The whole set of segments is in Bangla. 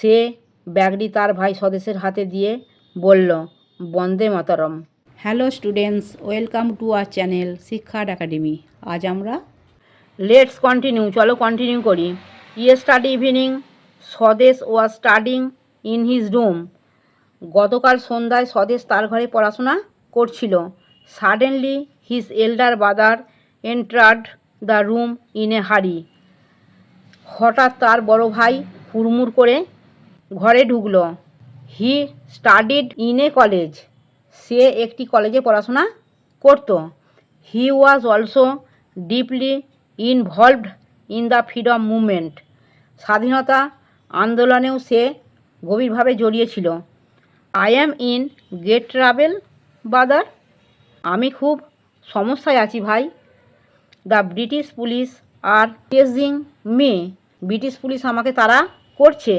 সে ব্যাগটি তার ভাই স্বদেশের হাতে দিয়ে বলল, বন্দে মাতরম। Hello students, welcome to our channel শিক্ষার্ট একাডেমি। আজ আমরা লেটস কন্টিনিউ, চলো কন্টিনিউ করি। Yesterday evening Swadesh was studying in his room. গতকাল সন্ধ্যায় স্বদেশ তার ঘরে পড়াশোনা করছিল। Suddenly his elder brother entered the room in a hurry. হঠাৎ তার বড় ভাই হুড়মুড় করে ঘরে ঢুকল। He studied in a college. সে একটি কলেজে পড়াশোনা করত। He was also deeply involved in the freedom movement. স্বাধীনতা আন্দোলনেও সে গভীরভাবে জড়িয়েছিল। I am in great trouble brother. আমি খুব সমস্যায় আছি ভাই। The British police are chasing me. British police আমাকে তাড়া করছে।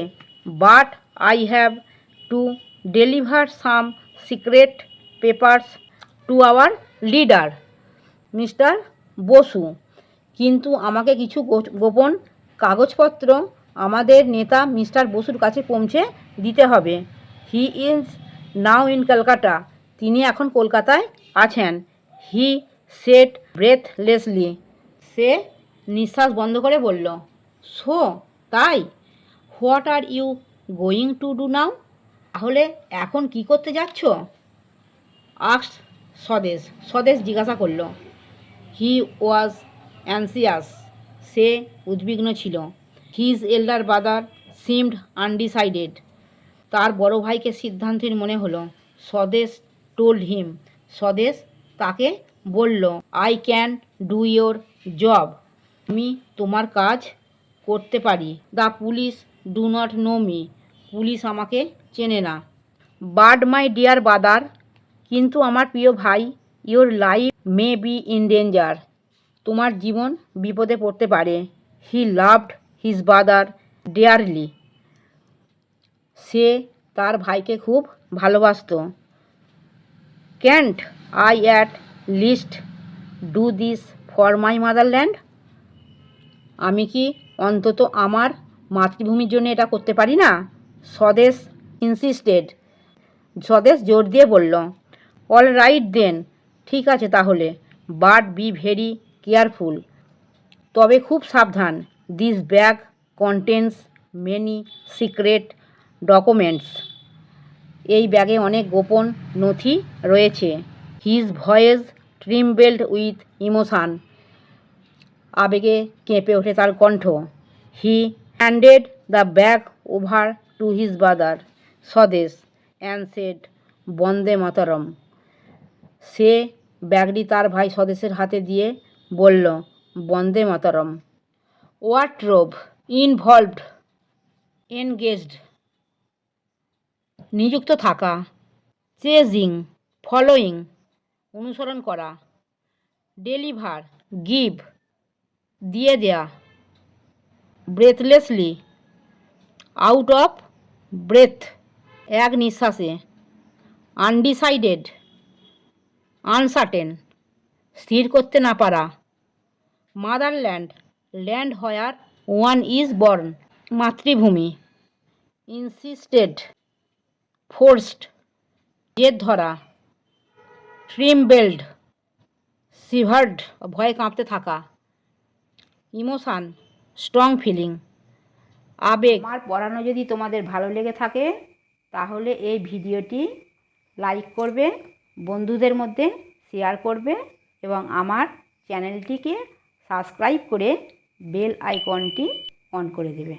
But I have to deliver some secret papers to our leader mister Basu. কিন্তু আমাকে কিছু গোপন কাগজপত্র আমাদের নেতা মিস্টার বসুর কাছে পৌঁছে দিতে হবে। He is now in Kolkata. তিনি এখন কলকাতায় আছেন। He said ব্রেথলেসলি। সে নিঃশ্বাস বন্ধ করে বলল, সো তাই? What are you going to do now? তাহলে এখন কি করতে যাচ্ছ? আস্ক স্বদেশ। স্বদেশ জিজ্ঞাসা করল। হি ওয়াজ অ্যানসিয়াস। সে উদ্বিগ্ন ছিল। His elder brother seemed undecided. তার বড় ভাইকে সিদ্ধান্তের মনে হলো। স্বদেশ টোল্ড হিম। স্বদেশ তাকে বলল, I can do your job. আমি তোমার কাজ করতে পারি। The police do not know me. Police আমাকে চেনে না। But my dear brother. কিন্তু আমার প্রিয় ভাই, your life may be in danger. তোমার জীবন বিপদে পড়তে পারে। He loved his brother dearly. সে তার ভাইকে খুব ভালোবাসত। Can't I at least do this for my motherland? আমি কি অন্তত আমার মাতৃভূমির জন্য এটা করতে পারি না? স্বদেশ ইনসিস্টেড। স্বদেশ জোর দিয়ে বলল, অল রাইট দেন। ঠিক আছে তাহলে। But be very careful. তবে খুব সাবধান। This bag contains many secret documents. এই ব্যাগে অনেক গোপন নথি রয়েছে। His voice trembled with emotion. আবেগে কেঁপে ওঠে তার কণ্ঠ। He handed the bag over to his brother Swadesh and said, বন্দে মাতরম। সে ব্যাগটি তার ভাই স্বদেশের হাতে দিয়ে বলল, বন্দে মাতরম। Wardrobe involved engaged. নিযুক্ত থাকা। চেজিং ফলোয়িং অনুসরণ করা। ডেলিভার গিভ দিয়ে দেয়া। ব্রেথলেসলি আউট অফ ব্রেথ এক নিঃশ্বাসে। আনডিসাইডেড আনসার্টেন স্থির করতে না পারা। Motherland land where one is born মাতৃভূমি। ইনসিস্টেড ফোর্সড জেদ ধরা। ট্রিমবেলড সিভার্ড ভয়ে কাঁপতে থাকা। ইমোশান স্ট্রং ফিলিং আবেগ। আমার পড়ানো যদি তোমাদের ভালো লেগে থাকে তাহলে এই ভিডিওটি লাইক করবে, বন্ধুদের মধ্যে শেয়ার করবে এবং আমার চ্যানেলটিকে সাবস্ক্রাইব করে বেল আইকনটি অন করে দেবে।